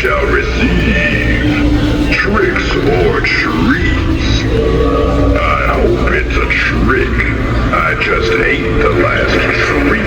shall receive tricks or treats. I hope it's a trick. I just ate the last treat.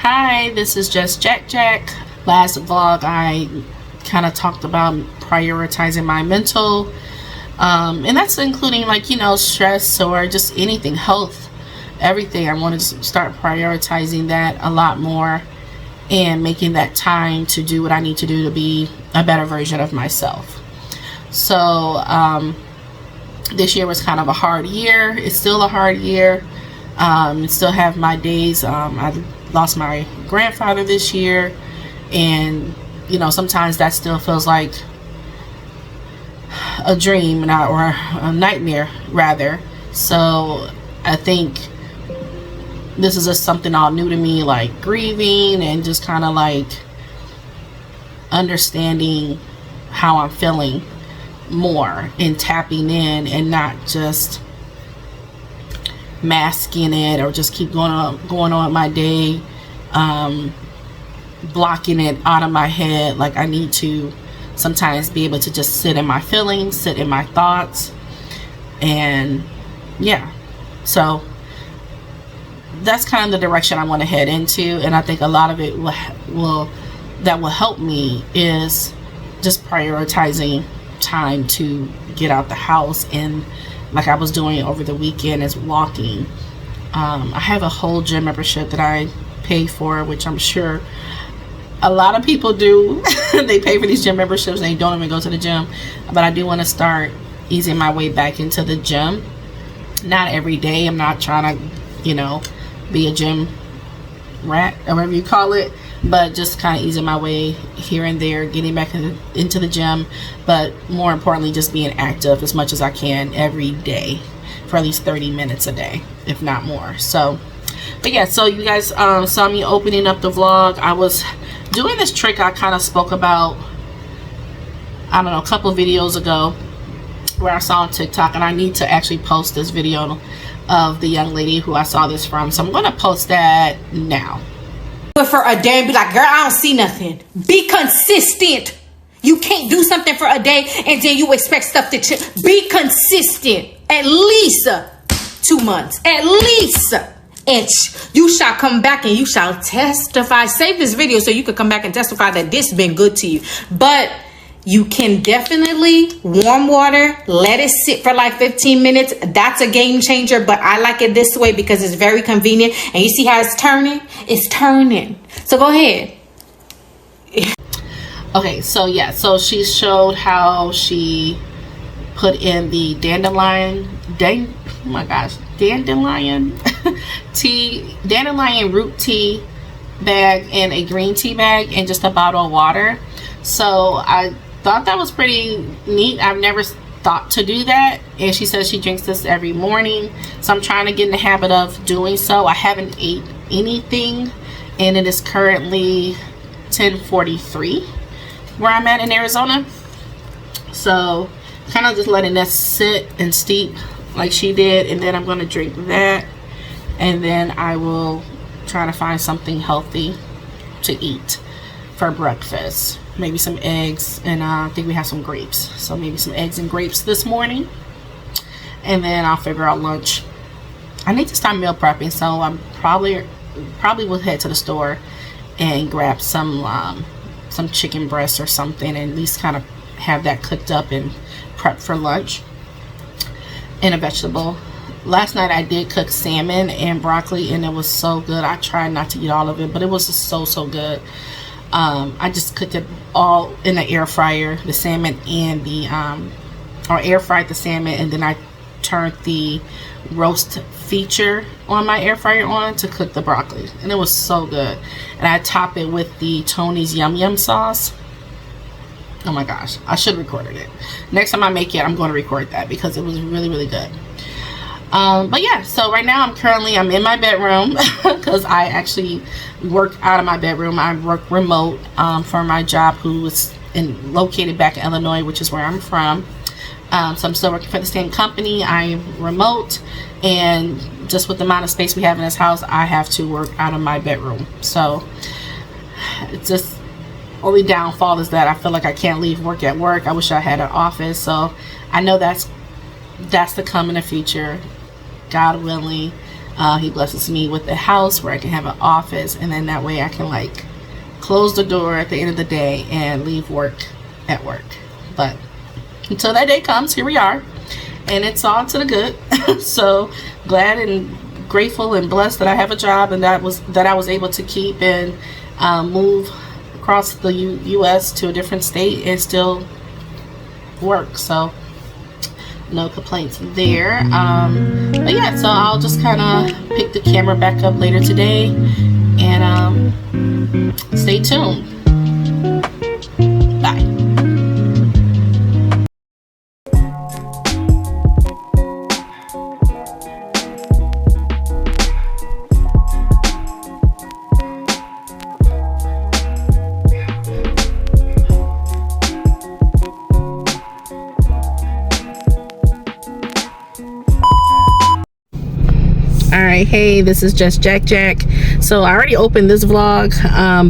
Hi, this is just Jack. Last vlog I kind of talked about prioritizing my mental, and that's including stress or just anything, health, everything. I want to start prioritizing that a lot more and making that time to do what I need to do to be a better version of myself. So this year was kind of a hard year. It's still a hard year. Still have my days. I lost my grandfather this year, and sometimes that still feels like a dream or a nightmare rather. So I think this is just something all new to me, like grieving and just kind of like understanding how I'm feeling more and tapping in and not just masking it or just keep going on with my day, blocking it out of my head. Like I need to sometimes be able to just sit in my feelings, sit in my thoughts, and yeah, so that's kind of the direction I want to head into. And I think a lot of it will help me is just prioritizing time to get out the house, and like I was doing over the weekend is walking. I have a whole gym membership that I pay for, which I'm sure a lot of people do. They pay for these gym memberships and they don't even go to the gym. But I do want to start easing my way back into the gym. Not every day. I'm not trying to, you know, be a gym rat or whatever you call it, but just kind of easing my way here and there, getting back into the gym, but more importantly, just being active as much as I can every day for at least 30 minutes a day, if not more. So, but yeah, so you guys saw me opening up the vlog. I was doing this trick I kind of spoke about, I don't know, a couple videos ago, where I saw on TikTok, and I need to actually post this video of the young lady who I saw this from, so I'm gonna post that now. But for a day and be like, girl, I don't see nothing. Be consistent. You can't do something for a day and then you expect stuff to change. Be consistent. At least 2 months. At least. And you shall come back and you shall testify. Save this video so you can come back and testify that this has been good to you. But you can definitely warm water, let it sit for like 15 minutes. That's a game changer, but I like it this way because it's very convenient. And you see how it's turning? It's turning. So go ahead. Okay, so yeah, so she showed how she put in the dandelion tea, dandelion root tea bag and a green tea bag and just a bottle of water. So I thought that was pretty neat. I've never thought to do that, and she says she drinks this every morning, so I'm trying to get in the habit of doing so. I haven't ate anything, and it is currently 10:43 where I'm at in Arizona, so kind of just letting that sit and steep like she did, and then I'm going to drink that, and then I will try to find something healthy to eat for breakfast. Maybe some eggs, and I think we have some grapes, so maybe some eggs and grapes this morning, and then I'll figure out lunch. I need to start meal prepping, so I'm probably will head to the store and grab some chicken breast or something, and at least kind of have that cooked up and prep for lunch, and a vegetable. Last night I did cook salmon and broccoli, and it was so good. I tried not to eat all of it, but it was just so good. I just cooked it all in the air fryer, the salmon and the or air fried the salmon, and then I turned the roast feature on my air fryer on to cook the broccoli, and it was so good. And I top it with the Tony's Yum Yum sauce. Oh my gosh, I should have recorded it. Next time I make it, I'm going to record that because it was really good. But yeah, so right now I'm in my bedroom because I actually work out of my bedroom. I work remote for my job, who is located back in Illinois, which is where I'm from. So I'm still working for the same company. I'm remote, and just with the amount of space we have in this house, I have to work out of my bedroom. So it's just only downfall is that I feel like I can't leave work at work. I wish I had an office, so I know that's to come in the future, God willing. He blesses me with a house where I can have an office, and then that way I can like close the door at the end of the day and leave work at work. But until that day comes, here we are, and it's all to the good. So glad and grateful and blessed that I have a job, and that I was able to keep and move across the U.S. to a different state and still work. So no complaints there. But yeah, so I'll just kind of pick the camera back up later today, and stay tuned. Bye. Alright, hey, this is just Jack. So I already opened this vlog,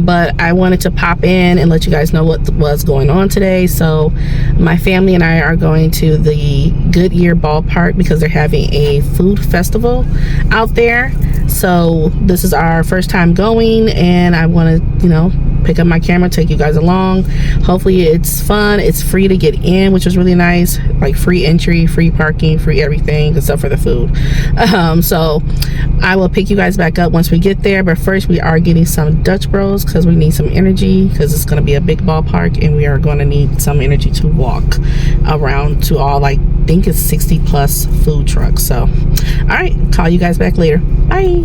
but I wanted to pop in and let you guys know what was going on today. So my family and I are going to the Goodyear ballpark because they're having a food festival out there. So this is our first time going, and I want to, you know, pick up my camera, take you guys along. Hopefully it's fun. It's free to get in, which was really nice. Like free entry, free parking, free everything except for the food. So I will pick you guys back up once we get there, but first we are getting some Dutch Bros because we need some energy, because it's going to be a big ballpark and we are going to need some energy to walk around to all, like, I think it's 60 plus food trucks. So all right, call you guys back later. Bye.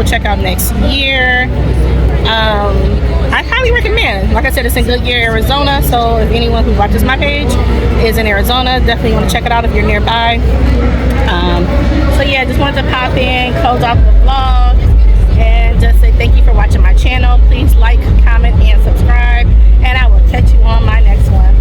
Check out next year. I highly recommend. Like I said, it's in Goodyear, Arizona. So if anyone who watches my page is in Arizona, definitely want to check it out if you're nearby. So yeah, just wanted to pop in, close off the vlog, and just say thank you for watching my channel. Please like, comment, and subscribe, and I will catch you on my next one.